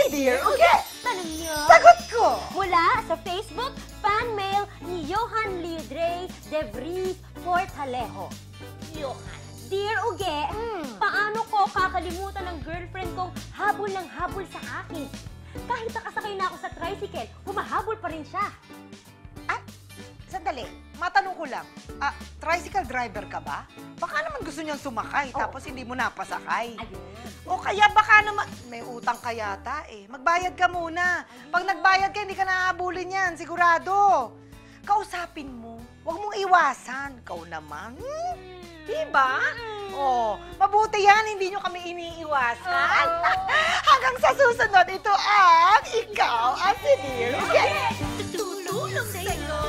Dear Uge! Tanong niyo? Sagot ko! Mula sa Facebook fan mail ni Johan Liudrey de Vries Fortalejo. Johan. Dear Uge, paano ko kakalimutan ng girlfriend kong habol ng habol sa akin? Kahit nakasakay na ako sa tricycle, humahabol pa rin siya. Ah, sandali. Matanong ko lang. Tricycle driver ka ba? Baka naman gusto niyang sumakay, tapos hindi mo napasakay. Ayun. O kaya baka naman, may utang ka yata eh. Magbayad ka muna. Pag nagbayad ka, hindi ka naahabulin yan, sigurado. Kausapin mo. Huwag mong iwasan. Ikaw naman. Diba? Oh, mabuti yan, hindi nyo kami iniiwasan. Hanggang sa susunod, ito ang ikaw at si Dear Uge. Tutulong sa'yo.